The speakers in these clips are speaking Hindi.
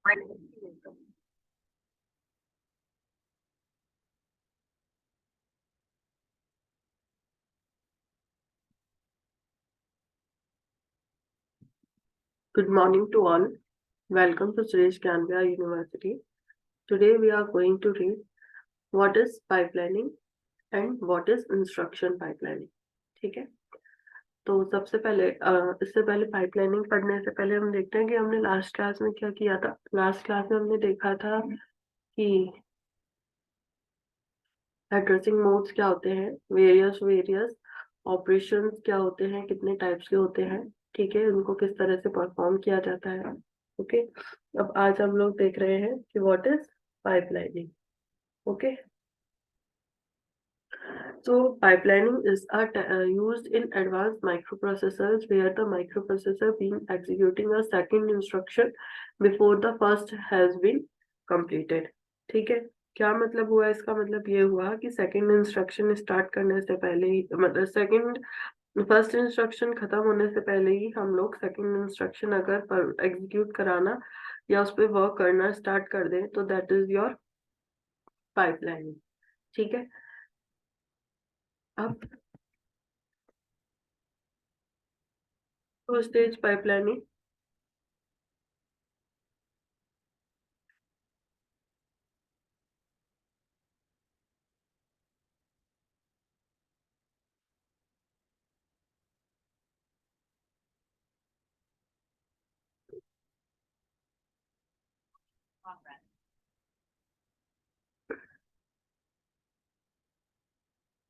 Good morning to all. Welcome to Suresh Canbia University. Today we are going to read what is pipelining and what is instruction pipelining. ठीक है, तो सबसे पहले इससे पहले पाइपलाइनिंग पढ़ने से पहले हम देखते हैं कि हमने लास्ट क्लास में क्या किया था। लास्ट क्लास में हमने देखा था कि एड्रेसिंग मोड्स क्या होते हैं, वेरियस ऑपरेशंस क्या होते हैं, कितने टाइप्स के होते हैं, ठीक है, उनको किस तरह से परफॉर्म किया जाता है। ओके, अब आज हम लोग देख रहे हैं कि what is pipelining. Okay, so pipelining is used in advanced microprocessors where the microprocessor being executing a second instruction before the first has been completed। ठीक है, क्या मतलब हुआ इसका? मतलब ये हुआ कि सेकंड इंस्ट्रक्शन स्टार्ट करने से पहले ही, मतलब सेकंड फर्स्ट इंस्ट्रक्शन खत्म होने से पहले ही हम लोग सेकंड इंस्ट्रक्शन अगर एग्जीक्यूट कराना या उस पर वर्क करना स्टार्ट कर दें तो दैट इज योर पाइपलाइनिंग। ठीक है, अब टू स्टेज पाइपलाइनिंग।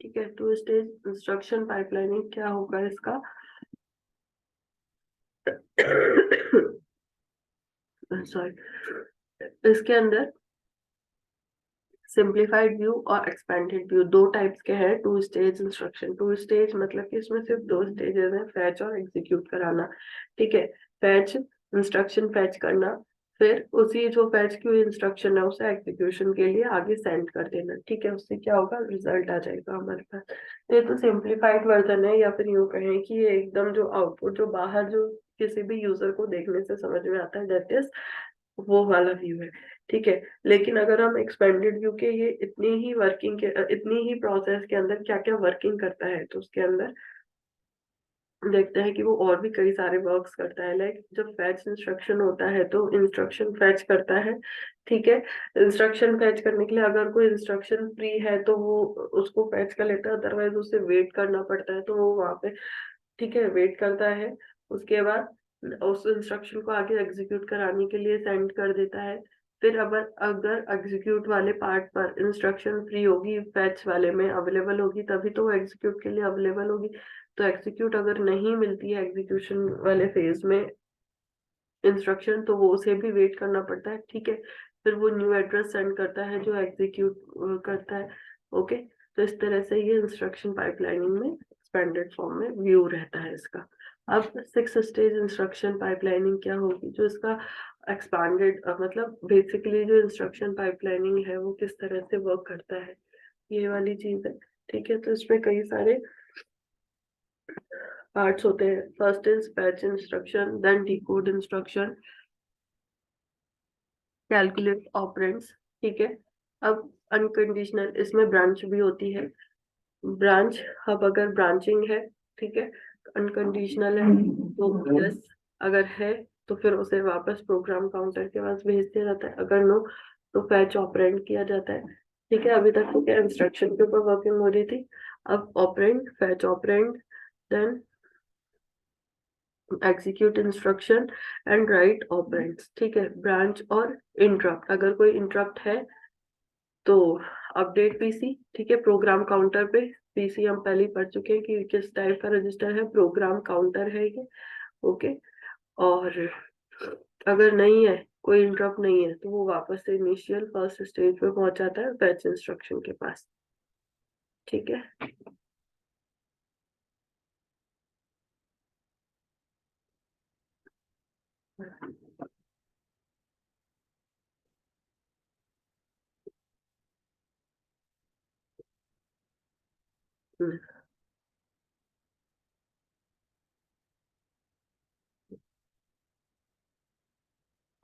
ठीक है, टू स्टेज इंस्ट्रक्शन पाइपलाइनिंग क्या होगा इसका? सॉरी, इसके अंदर सिंप्लीफाइड व्यू और एक्सपेंडेड व्यू दो टाइप्स के हैं। Two stage instruction, two stage मतलब कि इसमें सिर्फ दो स्टेजेस हैं, फैच और एग्जीक्यूट कराना। ठीक है, फैच इंस्ट्रक्शन फैच करना, फिर उसी जो फैच की हुई इंस्ट्रक्शन है उसे एग्जीक्यूशन के लिए आगे सेंड कर देना। ठीक है, उससे क्या होगा, रिजल्ट आ जाएगा हमारे पास। तो ये तो सिंप्लीफाइड वर्जन है, या फिर यूं कहें कि ये एकदम जो आउटपुट जो बाहर जो किसी भी यूजर को देखने से समझ में आता है, दैट इज वो वाला व्यू है। ठीक है, लेकिन अगर हम एक्सपेंडेड व्यू के ये इतनी ही वर्किंग के इतनी ही प्रोसेस के अंदर क्या क्या वर्किंग करता है तो उसके अंदर देखते हैं कि वो और भी कई सारे वर्क्स करता है। लाइक जब फैच इंस्ट्रक्शन होता है तो इंस्ट्रक्शन फैच करता है। ठीक है, इंस्ट्रक्शन फैच करने के लिए अगर कोई इंस्ट्रक्शन फ्री है तो वो उसको फैच कर लेता है, अदरवाइज उसे वेट करना पड़ता है, तो वो वहां पे ठीक है वेट करता है। उसके बाद उस इंस्ट्रक्शन को आगे एग्जीक्यूट कराने के लिए सेंड कर देता है। फिर अगर अगर एग्जीक्यूट वाले पार्ट पर इंस्ट्रक्शन फ्री होगी, फैच वाले में अवेलेबल होगी, तभी तो वो एग्जीक्यूट के लिए अवेलेबल होगी। तो एग्जीक्यूट अगर नहीं मिलती है एग्जीक्यूशन वाले फेज में इंस्ट्रक्शन, तो वो उसे भी वेट करना पड़ता है। ठीक है, फिर वो न्यू एड्रेस सेंड करता है जो एग्जीक्यूट करता है। ओके, तो इस तरह से ये इंस्ट्रक्शन पाइपलाइनिंग में एक्सपेंडेड फॉर्म में व्यू रहता है इसका। अब सिक्स स्टेज इंस्ट्रक्शन पाइपलाइनिंग क्या होगी, जो इसका एक्सपांडेड मतलब बेसिकली जो इंस्ट्रक्शन पाइपलाइनिंग है वो किस तरह से वर्क करता है, ये वाली चीज है। ठीक है, तो इसमें कई सारे पार्ट्स होते हैं। First is fetch instruction, then decode instruction, calculate operands. ठीक है, अब अनकंडीशनल, इसमें ब्रांच भी होती है। ब्रांच, अब अगर ब्रांचिंग है, ठीक है, अनकंडीशनल है तो यस, अगर है तो फिर उसे वापस प्रोग्राम काउंटर के पास भेज दिया जाता है, अगर नो तो फैच ऑपरेंड किया जाता है। ठीक है, अभी तक तो क्या इंस्ट्रक्शन के ऊपर वर्किंग हो रही थी, अब operand, fetch operand, then execute instruction and write operands. ठीक है, ब्रांच और इंटरप्ट, अगर कोई इंटरप्ट है तो अपडेट पीसी। ठीक है, प्रोग्राम काउंटर पे, पीसी हम पहले ही पढ़ चुके हैं कि किस टाइप का रजिस्टर है, प्रोग्राम काउंटर है ये। ओके, और अगर नहीं है, कोई इंटरप्ट नहीं है, तो वो वापस से इनिशियल फर्स्ट स्टेज पे पहुंच जाता है फैच इंस्ट्रक्शन के पास। ठीक है,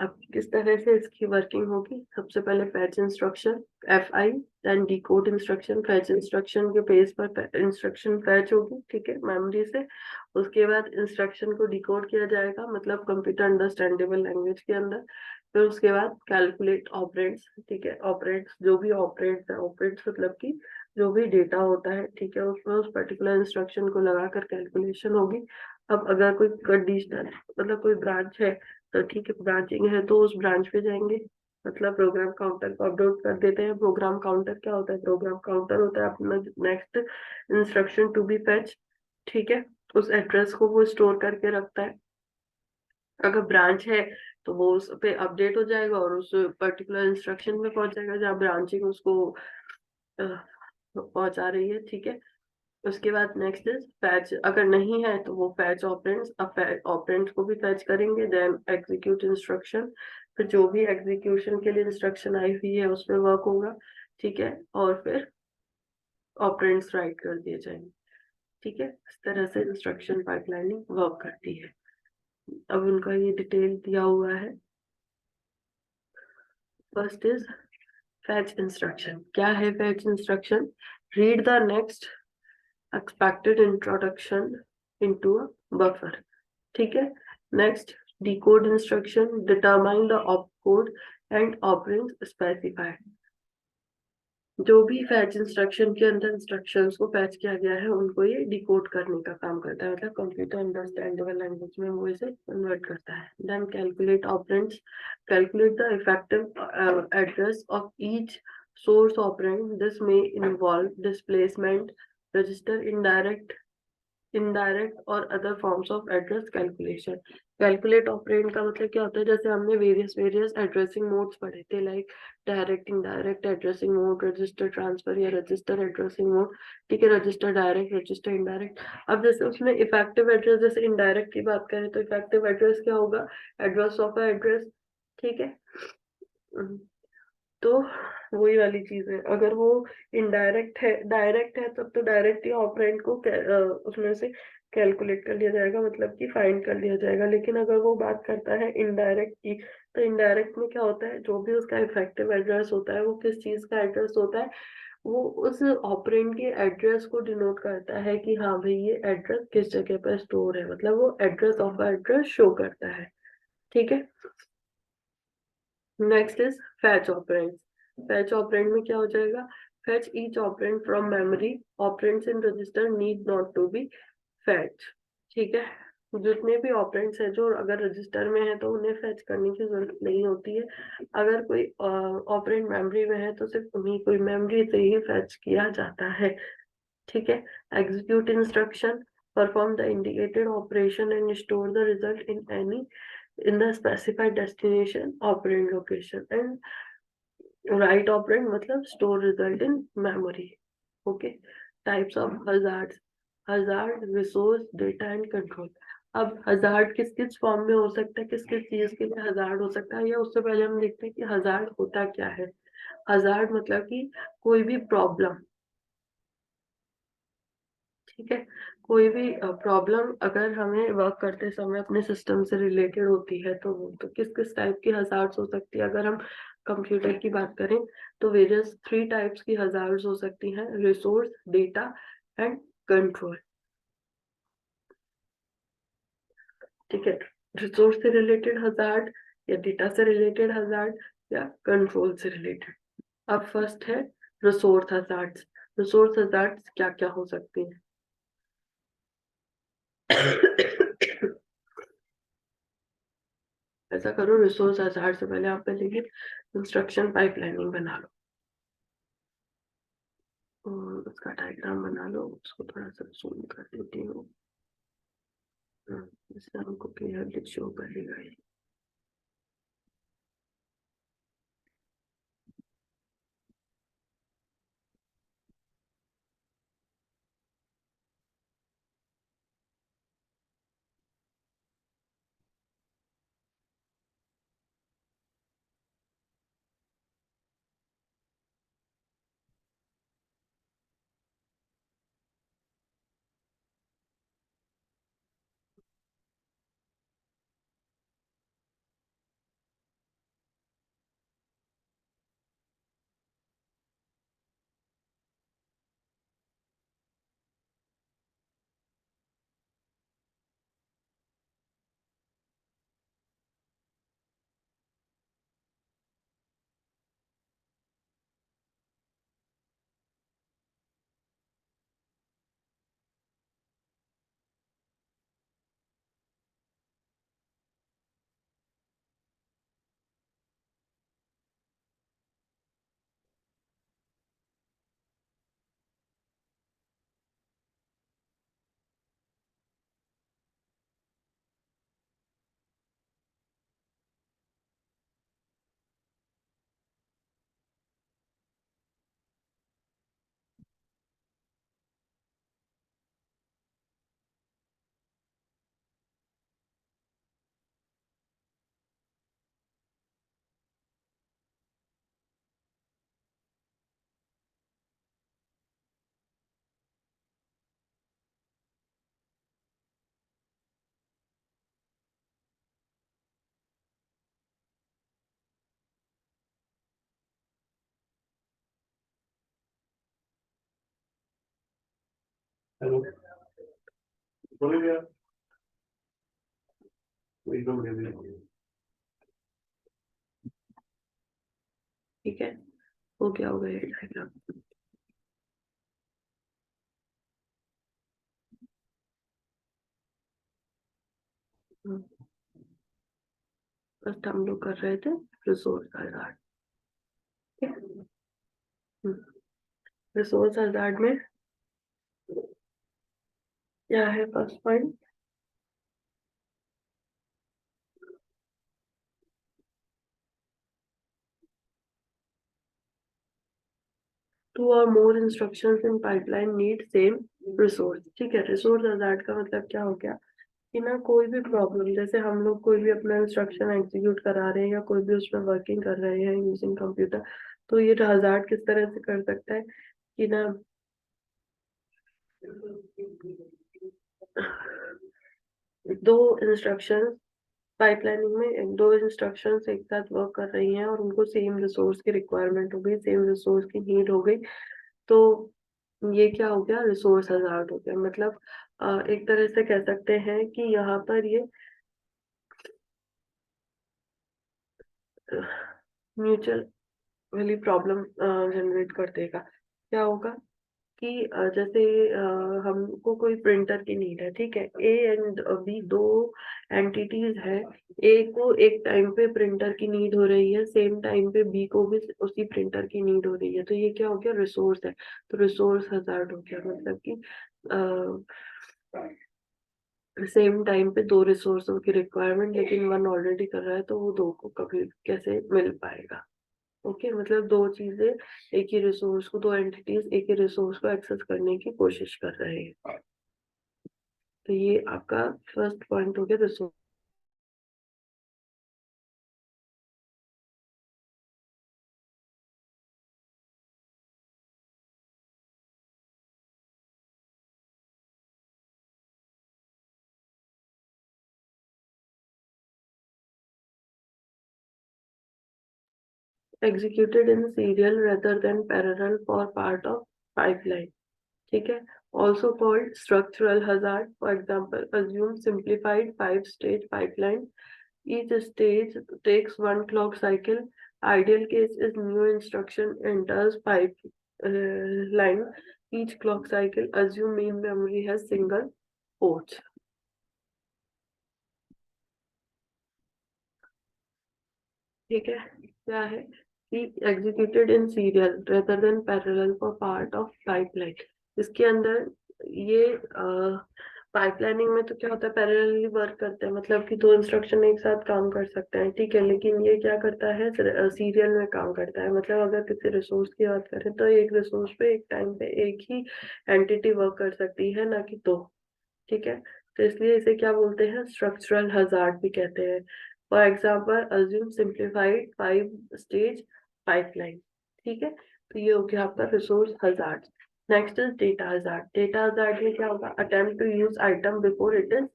अब किस तरह से इसकी वर्किंग होगी, सबसे पहले fetch instruction FI, then decode instruction. Fetch instruction के बेस पर इंस्ट्रक्शन फैच होगी, ठीक है, मेमोरी से। उसके बाद इंस्ट्रक्शन को डिकोड किया जाएगा, मतलब कंप्यूटर अंडरस्टैंडेबल लैंग्वेज के अंदर। फिर उसके बाद कैलकुलेट ऑपरेंड्स, ठीक है, ऑपरेंड्स जो भी ऑपरेंड्स है, ऑपरेंड्स मतलब कि जो भी डेटा होता है, ठीक है, उसमें उस पर्टिकुलर इंस्ट्रक्शन को लगाकर कैलकुलेशन होगी। अब अगर कोई कंडीशनल मतलब कोई ब्रांच है, तो ठीक है, ब्रांचिंग है तो उस ब्रांच पे जाएंगे, मतलब प्रोग्राम काउंटर को अपडेट कर देते हैं। प्रोग्राम काउंटर क्या होता है, प्रोग्राम काउंटर होता है अपना next instruction to be fetch, ठीक है, उस एड्रेस को वो स्टोर करके रखता है। अगर ब्रांच है तो वो उस पे अपडेट हो जाएगा और उस पर्टिकुलर इंस्ट्रक्शन में पहुंच जाएगा जहाँ ब्रांचिंग उसको पहुंचा रही है, ठीक है। उसके बाद नेक्स्ट इज फैच, अगर नहीं है तो वो फैच ऑपरेंड्स, अब ऑपरेंड्स को भी फैच करेंगे, देन एग्जीक्यूट इंस्ट्रक्शन। फिर जो भी एग्जीक्यूशन के लिए इंस्ट्रक्शन आई हुई है उसमें वर्क होगा, ठीक है, और फिर ऑपरेंड्स राइट कर दिए जाएंगे, ठीक है। इस तरह से इंस्ट्रक्शन पाइपलाइनिंग वर्क करती है। अब उनका ये डिटेल दिया हुआ है। First is fetch instruction. क्या है fetch instruction? Read the next expected introduction into a buffer, ठीक है। Next, decode instruction, determine the opcode and operands specified। जो भी फैच इंस्ट्रक्शन के अंदर इंस्ट्रक्शंस को फैच किया गया है उनको ये डिकोड करने का काम करता है, मतलब कंप्यूटर अंडरस्टैंडेबल लैंग्वेज में वो इसे कन्वर्ट करता है। Then calculate operands, calculate the effective address of each source operand. This may involve displacement, register indirect और other forms of address calculation. Calculate operand का मतलब क्या होता है, जैसे हमने वेरियस वेरियस एड्रेसिंग मोड्स पढ़े थे, like direct, indirect addressing mode, register transfer या रजिस्टर एड्रेसिंग मोड, ठीक है, रजिस्टर डायरेक्ट, रजिस्टर इनडायरेक्ट। अब जैसे उसमें इफेक्टिव एड्रेस, जैसे इनडायरेक्ट की बात करें तो इफेक्टिव एड्रेस क्या होगा, एड्रेस ऑफ एड्रेस, ठीक है। तो वही वाली चीज है, अगर वो इनडायरेक्ट है, डायरेक्ट है तब तो डायरेक्ट ही ऑपरेंड को उसमें से कैलकुलेट कर लिया जाएगा, मतलब कि फाइंड कर लिया जाएगा। लेकिन अगर वो बात करता है इनडायरेक्ट की, तो इनडायरेक्ट में क्या होता है, जो भी उसका इफेक्टिव एड्रेस होता है वो किस चीज का एड्रेस होता है, वो उस ऑपरेंड के एड्रेस को डिनोट करता है कि हाँ भाई ये एड्रेस किस जगह पर स्टोर है, मतलब वो एड्रेस ऑफ एड्रेस शो करता है, ठीक है। Next is fetch operand. Fetch operand में क्या हो जाएगा, fetch each operand from memory, operands in register need not to be fetch, ठीक है। जितने भी ऑपरेंड्स है जो अगर रजिस्टर में है तो उन्हें फैच करने की जरूरत नहीं होती है। अगर कोई ऑपरेंड मेमोरी में है तो सिर्फ उन्हीं कोई मेमोरी से ही फैच किया जाता है, ठीक है। Execute instruction, perform the indicated operation and store the result in any in the specified destination operand location, and write operand मतलब store result in memory, okay। types of hazards, hazard, resource, data and control। अब hazard किस किस फॉर्म में हो सकता है, किस किस चीज के लिए hazard हो सकता है, या उससे पहले हम देखते हैं कि hazard होता क्या है। hazard मतलब कि कोई भी प्रॉब्लम, ठीक है, कोई भी प्रॉब्लम अगर हमें वर्क करते समय अपने सिस्टम से रिलेटेड होती है तो वो तो किस किस टाइप की हजार्ड्स हो सकती है। अगर हम कंप्यूटर की बात करें तो वेरियस 3 टाइप्स की हजार्ड्स हो सकती हैं, रिसोर्स, डेटा एंड कंट्रोल, ठीक है। रिसोर्स से रिलेटेड हजार्ड, या डेटा से रिलेटेड हजार्ड, या कंट्रोल से रिलेटेड। अब फर्स्ट है रिसोर्स हजार्ड्स। रिसोर्स हजार्ड्स क्या क्या हो सकती हैं? ऐसा करो, रिसोर्स हज़ार्ड से पहले आप पहले ये इंस्ट्रक्शन पाइपलाइनिंग बना लो और उसका डायग्राम बना लो, उसको थोड़ा सा जूम कर देती हूँ। इससे हमको क्लियरली शो करेगा ये। हेलो, बोलो भैया। एकदम बढ़िया। ठीक है, हो गया होगा ये डायग्राम। फर्स्ट हम लोग कर रहे थे रिसोर्स हजार्ड। रिसोर्स हजार्ड में क्या है फर्स्ट पॉइंट? टू और more instructions in pipeline need same resource. ठीक है, रिसोर्स हजार्ड का मतलब क्या हो गया कि ना कोई भी प्रॉब्लम, जैसे हम लोग कोई भी अपना इंस्ट्रक्शन एग्जीक्यूट करा रहे हैं या कोई भी उसमें वर्किंग कर रहे हैं यूजिंग कंप्यूटर, तो ये हजार्ड किस तरह से कर सकता है कि ना दो इंस्ट्रक्शंस पाइपलाइनिंग में, दो इंस्ट्रक्शंस एक साथ वर्क कर रही हैं और उनको सेम रिसोर्स की रिक्वायरमेंट हो गई, सेम रिसोर्स की नीड हो गई, तो ये क्या हो गया? रिसोर्स हजार्ड हो गया। मतलब एक तरह से कह सकते हैं कि यहाँ पर ये म्यूचुअल वाली प्रॉब्लम जनरेट कर देगा। क्या होगा कि जैसे हमको कोई प्रिंटर की नीड है, ठीक है, ए एंड बी दो एंटिटीज है। ए को एक टाइम पे प्रिंटर की नीड हो रही है, सेम टाइम पे बी को भी उसी प्रिंटर की नीड हो रही है, तो ये क्या हो गया? रिसोर्स है। तो रिसोर्स हजार्ड हो गया, मतलब कि सेम टाइम पे दो रिसोर्सों की रिक्वायरमेंट, लेकिन वन ऑलरेडी कर रहा है तो वो दो को कभी कैसे मिल पाएगा? ओके, मतलब दो चीजें, एक ही रिसोर्स को, दो एंटिटीज एक ही रिसोर्स को एक्सेस करने की कोशिश कर रहे हैं। तो ये आपका फर्स्ट पॉइंट हो गया resource. Executed in serial rather than parallel for part of pipeline. ठीक है, also called structural hazard. For example, assume simplified 5-stage pipeline. Each stage takes one clock cycle. Ideal case is new instruction enters pipeline. Each clock cycle assume main memory has single ports. ठीक है, क्या है कि executed in serial rather than parallel for part of pipeline. इसके अंदर ये पाइपलाइनिंग में तो क्या होता है, पैरेलली वर्क करते हैं, मतलब कि दो इंस्ट्रक्शन एक साथ काम कर सकते हैं, ठीक है, लेकिन ये क्या करता है? सीरियल में काम करता है। मतलब अगर किसी रिसोर्स की बात करें तो एक रिसोर्स पे एक टाइम पे एक ही एंटिटी वर्क कर सकती है, ना कि दो। ठीक है, तो इसलिए इसे क्या बोलते हैं? स्ट्रक्चरल हजार्ड भी कहते हैं। For example, assume simplified five stage pipeline. ठीक है, तो ये हो गया आपका resource hazard. Next is data hazard. Data hazard में क्या होगा? Attempt to use item before it is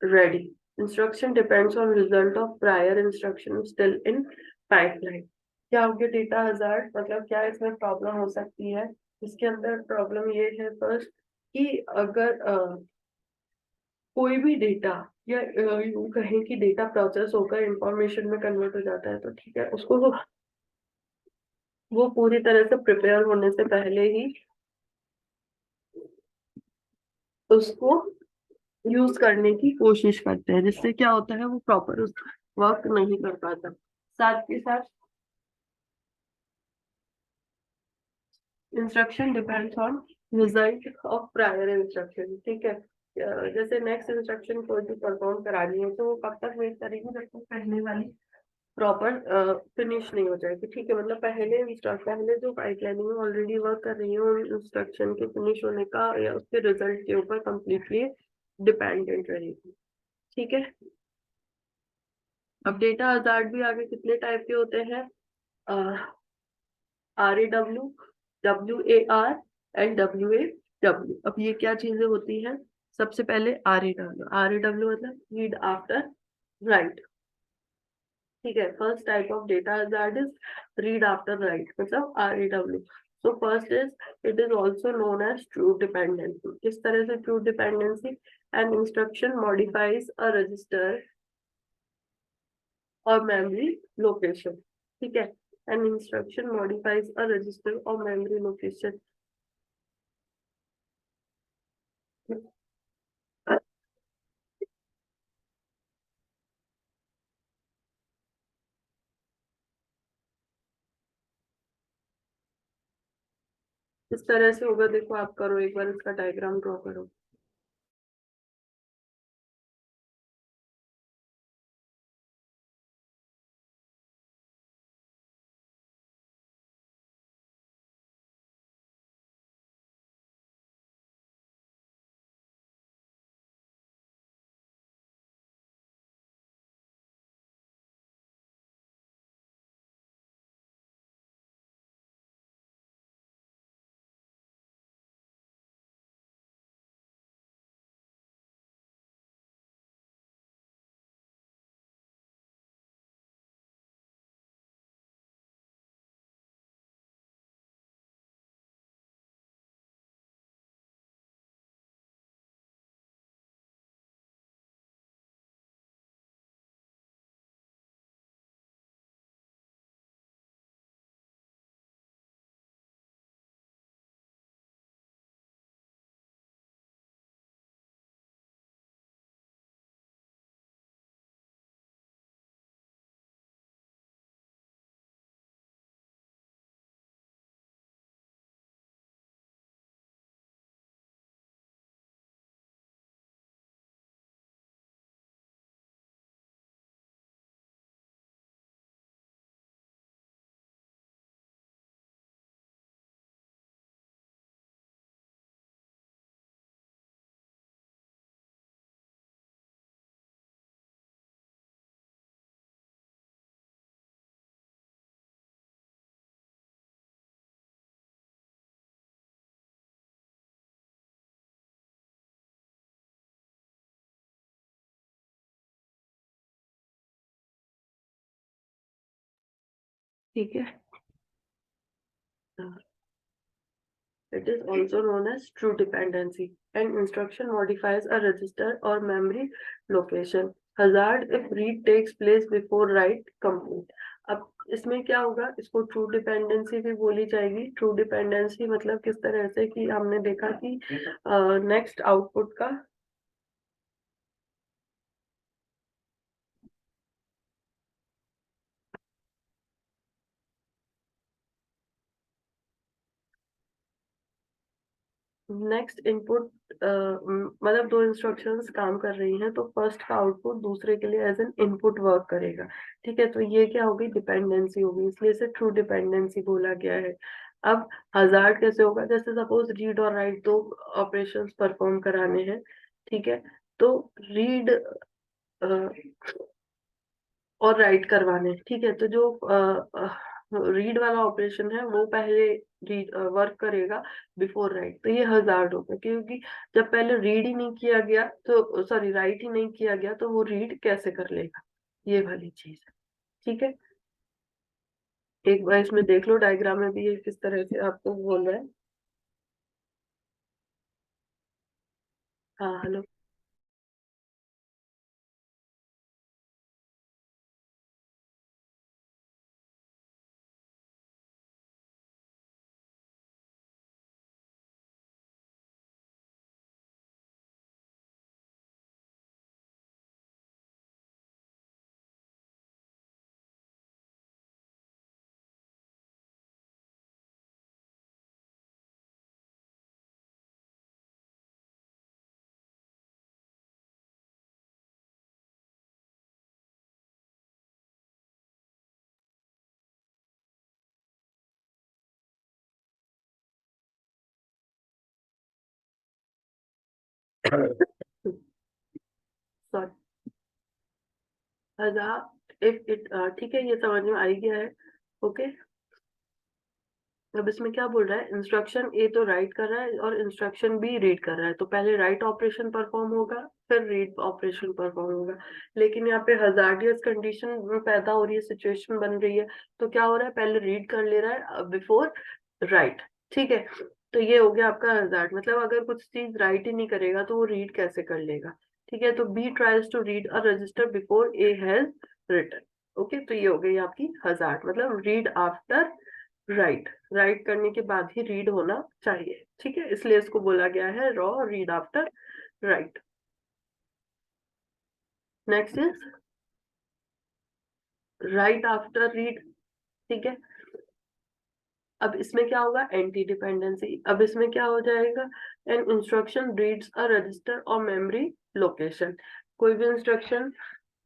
ready. Instruction depends on result of prior instruction still in pipeline. क्या हो गया डेटा हजार्ड? मतलब क्या इसमें प्रॉब्लम हो सकती है? इसके अंदर प्रॉब्लम ये है फर्स्ट कि अगर कोई भी डेटा या यूं कहें कि डेटा प्रोसेस होकर इंफॉर्मेशन में कन्वर्ट हो जाता है, तो ठीक है, उसको वो पूरी तरह से प्रिपेयर होने से पहले ही उसको यूज करने की कोशिश करते हैं, जिससे क्या होता है? वो प्रॉपर उस वर्क नहीं कर पाता। साथ के साथ instruction depends on result of prior instruction. ठीक है, जैसे नेक्स्ट इंस्ट्रक्शन कोई भी परफॉर्म करानी है तो वो कब तक वेट करेगी? जब तक पहले वाली प्रॉपर फिनिश नहीं हो जाएगी। ठीक है, मतलब पहले जो पाइपलाइनिंग में ऑलरेडी वर्क कर रही है उन इंस्ट्रक्शन के फिनिश होने का या उसके रिजल्ट के ऊपर कंप्लीटली डिपेंडेंट रहेगी। ठीक है, अब डेटा हजार्ड भी आगे कितने टाइप के होते हैं? RAW, WAR and WAW। अब ये क्या चीजें होती हैं? सबसे पहले RAW मतलब रीड आफ्टर राइट। ठीक है, first type of data hazard is read after right, मतलब RAW। So first is, it is also known as true dependency. किस तरह से true dependency? An instruction modifies a register or memory location. ठीक है, an instruction modifies a register or memory location. इस तरह से होगा, देखो आप करो एक बार, इसका डायग्राम ड्रॉ करो। ठीक है, it is also known as true dependency. An instruction modifies a register or memory location. Hazard if read takes place before write complete. अब इसमें क्या होगा, इसको ट्रू डिपेंडेंसी भी बोली जाएगी। ट्रू डिपेंडेंसी मतलब किस तरह से कि हमने देखा कि नेक्स्ट आउटपुट का नेक्स्ट इनपुट, मतलब दो इंस्ट्रक्शंस काम कर रही हैं तो फर्स्ट का आउटपुट दूसरे के लिए एज एन इनपुट वर्क करेगा। ठीक है, तो ये क्या होगी, डिपेंडेंसी होगी, इसलिए इसे ट्रू डिपेंडेंसी बोला गया है। अब हजार्ड कैसे होगा, जैसे सपोज रीड और राइट दो ऑपरेशंस परफॉर्म कराने हैं। ठीक है, तो रीड और राइट करवाने हैं। ठीक है, तो जो रीड वाला ऑपरेशन है वो पहले वर्क करेगा बिफोर राइट, तो ये हजार्ड होगा, क्योंकि जब पहले रीड ही नहीं किया गया तो सॉरी राइट ही नहीं किया गया तो वो रीड कैसे कर लेगा, ये वाली चीज है। ठीक है, एक बार इसमें देख लो डायग्राम में भी ये किस तरह से आपको बोल रहा है। हाँ हेलो। सॉरी, हजार इफ इट, ठीक है, ये समझ में आ ही गया है। ओके, अब इसमें क्या बोल रहा है, इंस्ट्रक्शन ए तो राइट कर रहा है और इंस्ट्रक्शन बी रीड कर रहा है, तो पहले राइट ऑपरेशन परफॉर्म होगा फिर रीड ऑपरेशन परफॉर्म होगा। लेकिन यहाँ पे हजार्डियस कंडीशन पैदा हो रही है, सिचुएशन बन रही है, तो क्या हो रहा है, पहले रीड कर ले रहा है बिफोर राइट। ठीक है, तो ये हो गया आपका हजार्ड। मतलब अगर कुछ चीज राइट ही नहीं करेगा तो वो रीड कैसे कर लेगा। ठीक है, तो B tries to read a register before A has written. Okay, तो ये हो गई आपकी हजार्ड, मतलब रीड आफ्टर राइट, राइट करने के बाद ही रीड होना चाहिए। ठीक है, इसलिए इसको बोला गया है raw read after right. Next is right after read. ठीक है, अब इसमें क्या होगा, एंटी डिपेंडेंसी। अब इसमें क्या हो जाएगा, an instruction reads a register और मेमोरी लोकेशन। कोई भी इंस्ट्रक्शन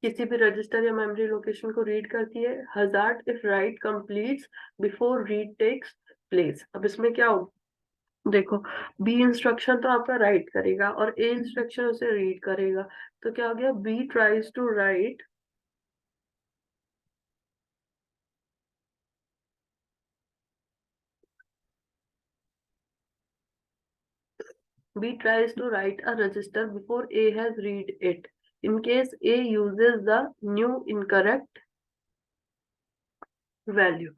किसी भी रजिस्टर या मेमोरी लोकेशन को रीड करती है। Hazard if write completes before read takes place. अब इसमें क्या हो, देखो, बी इंस्ट्रक्शन तो आपका राइट करेगा और ए इंस्ट्रक्शन उसे रीड करेगा। तो क्या हो गया, B tries to write, B tries to write a register before A has read it. In case A uses the new incorrect value.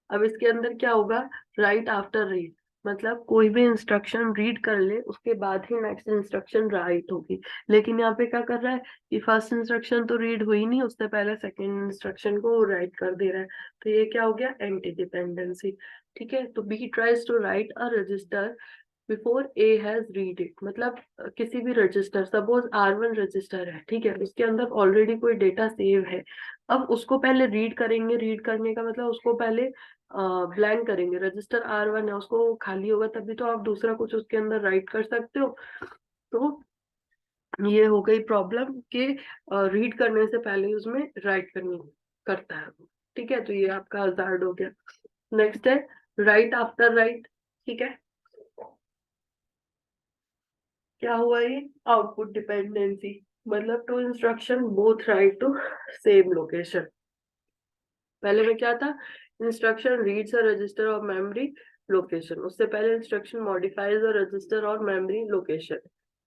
अब इसके अंदर क्या होगा, राइट आफ्टर रीड, मतलब कोई भी इंस्ट्रक्शन रीड कर ले उसके बाद ही नेक्स्ट इंस्ट्रक्शन राइट होगी। लेकिन यहाँ पे क्या कर रहा है कि फर्स्ट इंस्ट्रक्शन तो रीड हुई नहीं, उससे पहले सेकंड इंस्ट्रक्शन को राइट कर दे रहा है। तो ये क्या हो गया, एंटी डिपेंडेंसी। ठीक है, तो B tries to write a register before A has read it. मतलब किसी भी रजिस्टर, सपोज R1 रजिस्टर है, ठीक है, उसके अंदर ऑलरेडी कोई डेटा सेव है। अब उसको पहले रीड करेंगे, रीड करने का मतलब उसको पहले ब्लैंक करेंगे। रजिस्टर R1 है, उसको खाली होगा तभी तो आप दूसरा कुछ उसके अंदर राइट कर सकते हो। तो ये हो गई प्रॉब्लम कि रीड करने से पहले उसमें राइट करनी करता है। ठीक है, तो ये आपका हजार्ड हो गया। नेक्स्ट है राइट आफ्टर राइट। ठीक है, क्या हुआ ये, आउटपुट डिपेंडेंसी। मतलब two instruction both write to same location. पहले में क्या था, इंस्ट्रक्शन रीड्स अ रजिस्टर और मेमोरी लोकेशन, उससे पहले इंस्ट्रक्शन मॉडिफाइज अ रजिस्टर और मेमोरी लोकेशन।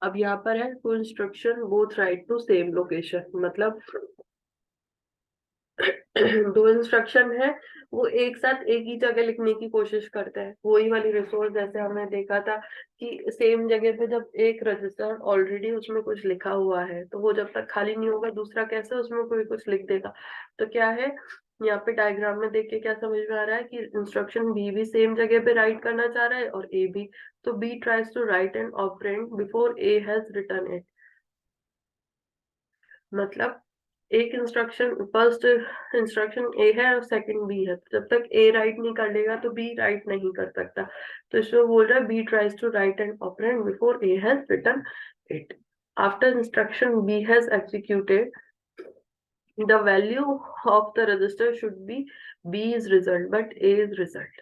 अब यहाँ पर है two instruction both write to same location, मतलब दो इंस्ट्रक्शन है, वो एक साथ एक ही जगह लिखने की कोशिश करते हैं। वही वाली रिसोर्स जैसे हमने देखा था कि सेम जगह पे जब एक रजिस्टर ऑलरेडी उसमें कुछ लिखा हुआ है तो वो जब तक खाली नहीं होगा दूसरा कैसे उसमें कोई कुछ लिख देगा। तो क्या है, यहाँ पे डायग्राम में देख के क्या समझ में आ रहा है कि इंस्ट्रक्शन बी भी सेम जगह पे राइट करना चाह रहा है और ए भी। तो B tries to write an operand before A has written it. मतलब एक इंस्ट्रक्शन, फर्स्ट इंस्ट्रक्शन ए है और सेकंड बी है, जब तक ए राइट नहीं कर लेगा तो बी राइट नहीं कर सकता। तो इसमें बोल रहा है B tries to write an operand before A has written it. After instruction B has executed the value of the register should be B is result but A is result.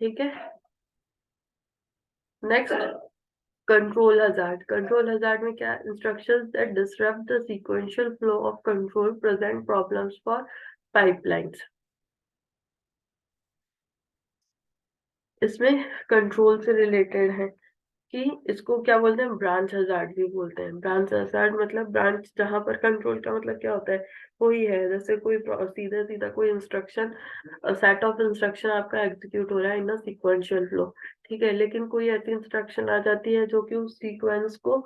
ठीक है, next control hazard. Control hazard में क्या, instructions that disrupt the sequential flow of control present problems for pipelines. इसमें कंट्रोल से रिलेटेड है कि इसको क्या बोलते हैं, ब्रांच हजार्ड भी बोलते हैं। ब्रांच हजार्ड मतलब ब्रांच जहां पर कंट्रोल का मतलब क्या होता है, वही है जैसे कोई सीधा सीधा कोई इंस्ट्रक्शन, सेट ऑफ इंस्ट्रक्शन आपका एग्जीक्यूट हो रहा है इन सीक्वेंशियल फ्लो। ठीक है, लेकिन कोई ऐसी इंस्ट्रक्शन आ जाती है जो कि उस सीक्वेंस को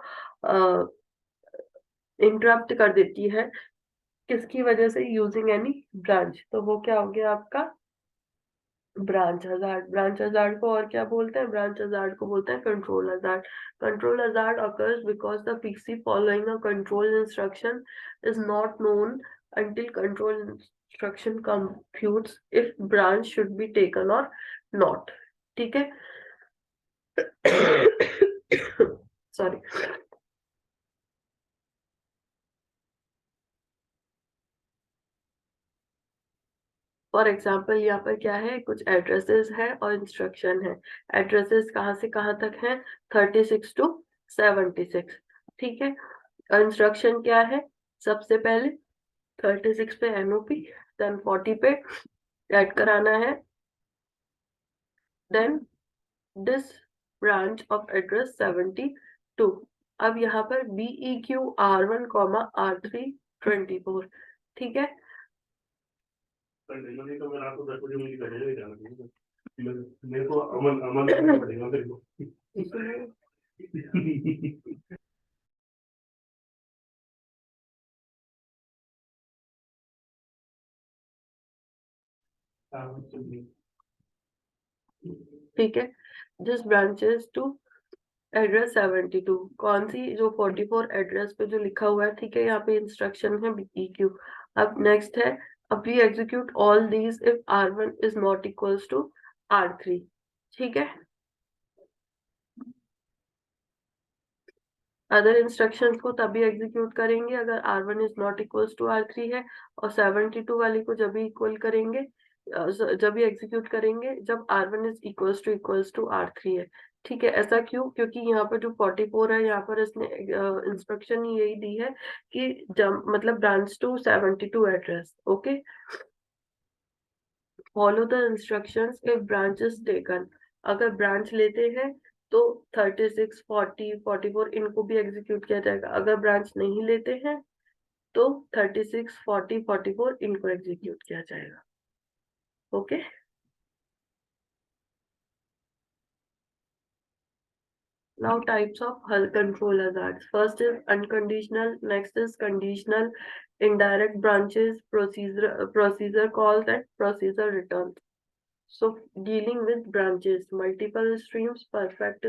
इंटरप्ट कर देती है, किसकी वजह से, यूजिंग एनी ब्रांच। तो वो क्या हो गया आपका ब्रांच हजार्ड। ब्रांच हजार्ड को और क्या बोलते हैं, ब्रांच हजार्ड को बोलते हैं control hazard. Control hazard occurs because the PC following a control instruction is not known until control instruction computes if branch should be taken or not। ठीक है, सॉरी। फॉर एग्जाम्पल यहाँ पर क्या है, कुछ एड्रेसेस है और इंस्ट्रक्शन है। एड्रेसेस कहाँ से कहाँ तक है, 36 to 76। ठीक है, इंस्ट्रक्शन क्या है, सबसे पहले 36 पे NOP, देन 40 पे ऐड कराना है, then this branch of address 72। अब यहाँ पर BEQ R1, R3 24, ठीक है। मेरे को अमन अमन करना पड़ेगा मेरे को। ठीक है। दिस ब्रांचेस टू एड्रेस 72, कौन सी, जो 44 एड्रेस पे जो लिखा हुआ है, ठीक है, यहाँ पे इंस्ट्रक्शन है BEQ। अब नेक्स्ट है, अब we execute all these if R1 is not equals to R3, ठीक है। अदर इंस्ट्रक्शंस को तभी एग्जीक्यूट करेंगे अगर R1 is not equals to R3 है, और 72 वाली को जब भी इक्वल करेंगे, जब भी एग्जीक्यूट करेंगे जब R1 is equals to R3 है, ठीक है। ऐसा क्यों? क्योंकि यहाँ पर जो 44 है, यहाँ पर इसने इंस्ट्रक्शन यही दी है कि जब मतलब branch to 72 address, okay. Follow the instructions if branch is taken, अगर ब्रांच लेते हैं तो 36, 40, 44 इनको भी एग्जीक्यूट किया जाएगा। अगर ब्रांच नहीं लेते हैं तो 36, 40, 44 इनको एग्जीक्यूट किया जाएगा, okay. Now types of hull control hazards. First is unconditional, next is conditional, indirect branches, procedure calls and procedure returns. So dealing with branches, multiple streams, perfect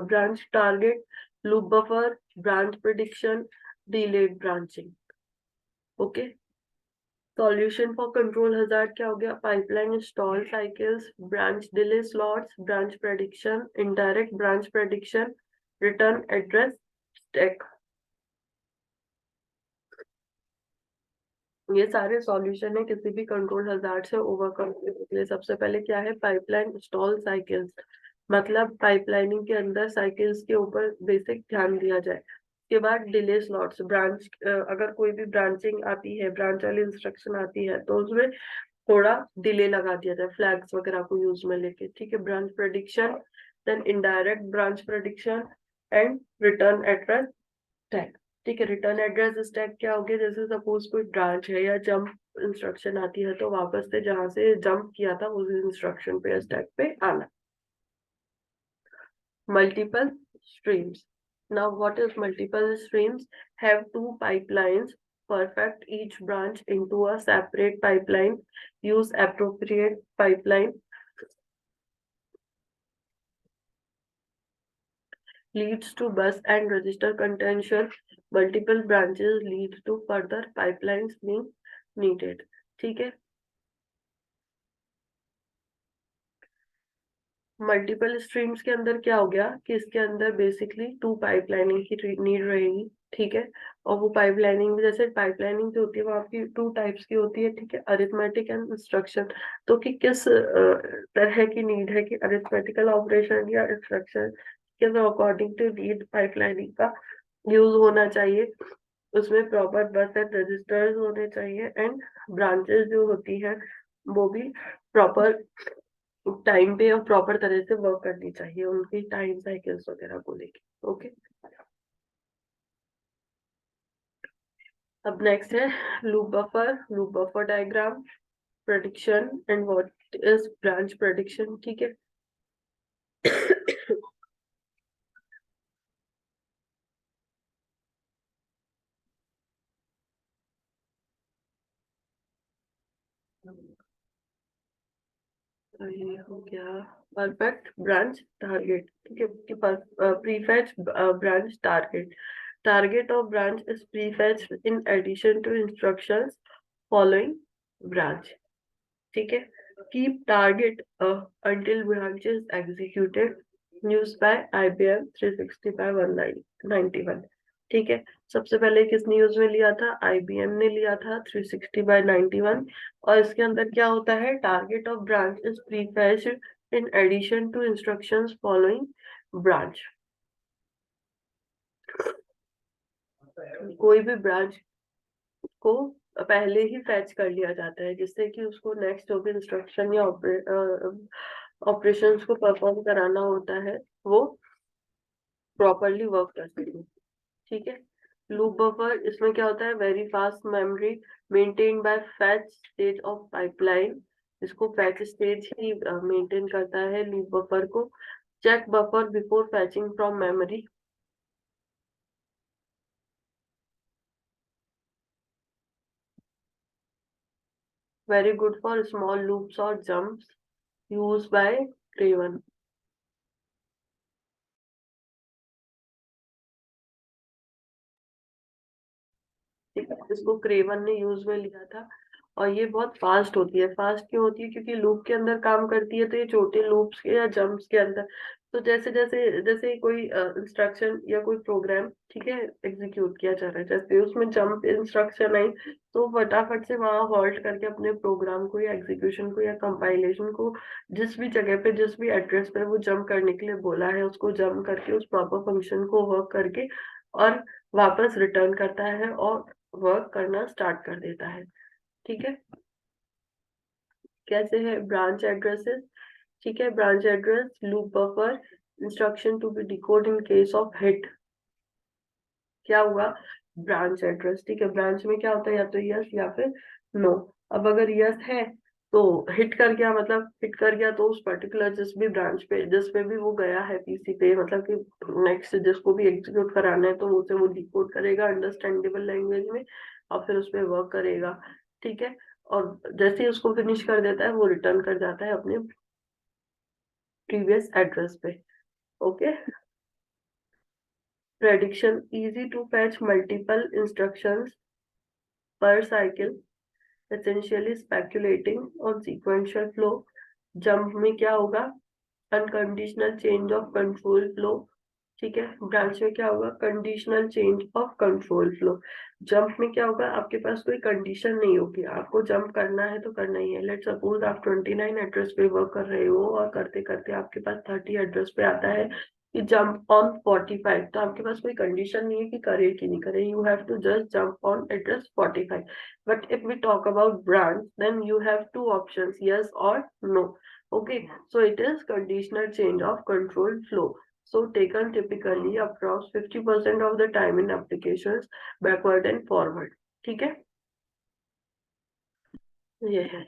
branch target, loop buffer, branch prediction, delayed branching. Okay. Solution for control hazard क्या हो गया? Pipeline stall cycles, branch delay slots, branch prediction, indirect branch prediction, return address stack. ये सारे सॉल्यूशन है किसी भी कंट्रोल हजार्ड से ओवरकम करने के लिए। सबसे पहले क्या है? पाइपलाइन स्टॉल साइकिल्स, मतलब पाइपलाइनिंग के अंदर साइकिल्स के ऊपर बेसिक ध्यान दिया जाए। उसके बाद डिले स्लॉट्स, ब्रांच अगर कोई भी ब्रांचिंग आती है, ब्रांच वाली इंस्ट्रक्शन आती है, तो उसमें थोड़ा डिले लगा दिया जाए फ्लैग्स वगैरह को यूज में लेके, ठीक है। Branch prediction, then indirect branch prediction and return address stack, ठीक है। रिटर्न एड्रेस स्टैक क्या हो गया? जैसे सपोज कोई ब्रांच है या जंप इंस्ट्रक्शन आती है, तो वापस से जहां से जंप किया था उस इंस्ट्रक्शन पे स्टैक पे आना। Multiple streams. Now, what is multiple streams? Have two pipelines. Perfect each branch into a separate pipeline. Use appropriate pipeline. Leads to bus and register contention. Multiple branches lead to further pipelines being needed. ठीक है। मल्टीपल स्ट्रीम्स के अंदर क्या हो गया कि इसके अंदर बेसिकली टू पाइपलाइनिंग की नीड रहेगी, ठीक है। और वो पाइपलाइनिंग में, जैसे पाइपलाइनिंग जो होती है वो आपकी टू टाइप्स की होती है, ठीक है, अरिथमेटिक एंड इंस्ट्रक्शन। तो कि किस तरह की नीड है कि अरिथमेटिकल ऑपरेशन या इंस्ट्रक्शन के अकॉर्डिंग टू नीड पाइपलाइनिंग का यूज होना चाहिए। उसमें प्रॉपर बस एंड रजिस्टर्स होने चाहिए, एंड ब्रांचेस जो होती है वो भी प्रॉपर टाइम पे और प्रॉपर तरह से वर्क करनी चाहिए, उनकी टाइम साइकिल्स वगैरह को लेके, ओके। अब नेक्स्ट है loop buffer diagram, prediction and what is branch prediction, ठीक है। ये हो गया परफेक्ट ब्रांच टारगेट, ठीक है, कि prefetch branch target. Target of branch is prefetched in addition to instructions following branch, ठीक है। Keep target until branch is executed, used by IBM 360/191, ठीक है। सबसे पहले किसने यूज में लिया था? IBM ने लिया था 360/91। और इसके अंदर क्या होता है? Target of branch is prefetched in addition to instructions following branch. कोई भी ब्रांच को पहले ही फैच कर लिया जाता है, जिससे कि उसको नेक्स्ट जो भी इंस्ट्रक्शन या ऑपरेशंस को परफॉर्म कराना होता है वो प्रॉपरली वर्क कर सके। ठीक है, लूप बफर इसमें क्या होता है, very fast memory maintain by fetch stage of pipeline, इसको फैच स्टेज ही मेंटेन करता है लूप बफर को। Check buffer before fetching from memory, very good for small loops और जंप्स यूज बाय क्रेवन। ठीक है, इसको क्रेवन ने यूज में लिया था। और ये बहुत फास्ट होती है। फास्ट क्यों होती है, क्योंकि लूप के अंदर काम करती है, तो ये छोटे लूप्स के या जंप्स के अंदर, तो जैसे जैसे जैसे कोई इंस्ट्रक्शन या कोई प्रोग्राम, ठीक है, एग्जीक्यूट किया जा रहा है, जैसे उसमें जंप इंस्ट्रक्शन आई, तो फटाफट से वहां हॉल्ट करके अपने प्रोग्राम को या एग्जीक्यूशन को या कंपाइलेशन को, जिस भी जगह पे जिस भी एड्रेस पे वो जंप करने के लिए बोला है, उसको जंप करके उस प्रॉपर फंक्शन को वर्क करके और वापस रिटर्न करता है और वर्क करना स्टार्ट कर देता है। ठीक है, कैसे है ब्रांच एड्रेसेस। ठीक है, branch address loop buffer instruction to be decode in case of hit. क्या हुआ, ब्रांच एड्रेस, ठीक है, ब्रांच में क्या होता है, या तो यस या फिर नो। अब अगर यस है तो हिट कर गया, मतलब हिट कर गया तो उस पर्टिकुलर जिस भी ब्रांच पे जिस पे भी वो गया है पीसी पे, मतलब कि नेक्स्ट जिसको भी एग्जीक्यूट कराना है, तो उसे वो डिकोड करेगा अंडरस्टैंडेबल लैंग्वेज में और फिर उस पर वर्क करेगा। ठीक है, और जैसे ही उसको फिनिश कर देता है, वो रिटर्न कर जाता है अपने प्रीवियस एड्रेस पे। Okay, prediction easy to fetch multiple instructions per cycle, essentially speculating on sequential flow। Jump में क्या होगा, unconditional change of control flow. ठीक है, ब्रांच में क्या होगा, conditional change of control flow. Jump में क्या होगा, आपके पास कोई कंडीशन नहीं होगी, आपको जंप करना है तो करना ही है। लेट सपोज आप 29 एड्रेस पे वर्क कर रहे हो और करते करते आपके पास 30 एड्रेस पे आता है कि जंप ऑन 45, तो आपके पास कोई कंडीशन नहीं है कि करे कि नहीं करे, you have to just jump on address 45। But if we talk about branch, then you have two options, yes or no। Okay, so it is conditional change of control flow, so taken typically approx 50% of the time in applications backward and forward। ठीक है, ये है।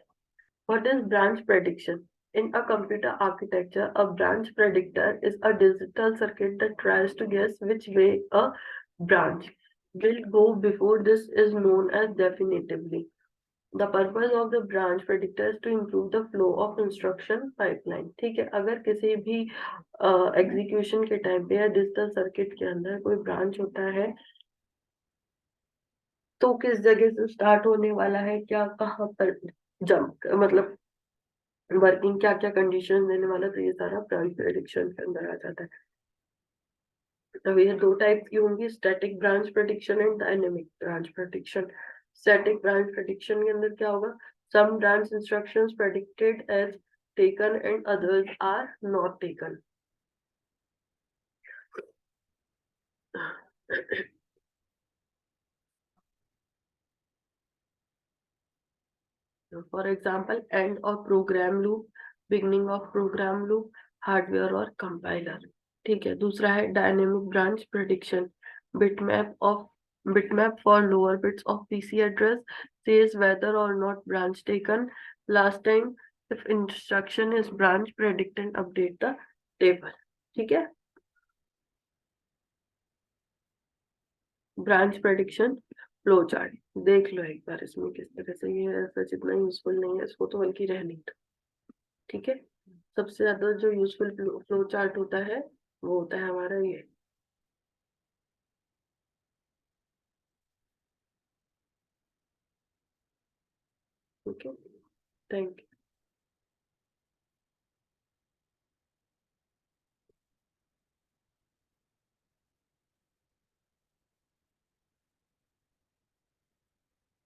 What is branch prediction? In a computer architecture, a branch predictor is a digital circuit that tries to guess which way a branch will go before this is known as definitively। The purpose of the branch predictor is to improve the flow of instruction pipeline। ठीक है, अगर किसी भी एग्जीक्यूशन के टाइम पे या डिजिटल सर्किट के अंदर कोई ब्रांच होता है, तो किस जगह से स्टार्ट होने वाला है, क्या कहाँ पर जंप, मतलब वर्किंग क्या क्या कंडीशन देने वाला, तो ये सारा ब्रांच प्रेडिक्शन के अंदर आ जाता है। तो ये दो टाइप की होंगी, static branch prediction and dynamic branch prediction. Static branch prediction के अंदर क्या होगा, some branch instructions predicted as taken and others are not taken. For example end और program loop, beginning of program loop, hardware और कंपाइलर। ठीक है, दूसरा है dynamic branch prediction, bitmap of bitmap for lower bits of PC address says whether or not branch taken last time, if instruction is branch predict and update the table। ठीक है, ब्रांच प्रेडिक्शन फ्लो चार्ट देख लो एक बार, इसमें किस तरह से ये ऐसा जितना यूजफुल नहीं है इसको तो बल्कि रहने दो। ठीक है, सबसे ज्यादा जो यूजफुल फ्लो चार्ट होता है वो होता है हमारा ये। Okay, thank you.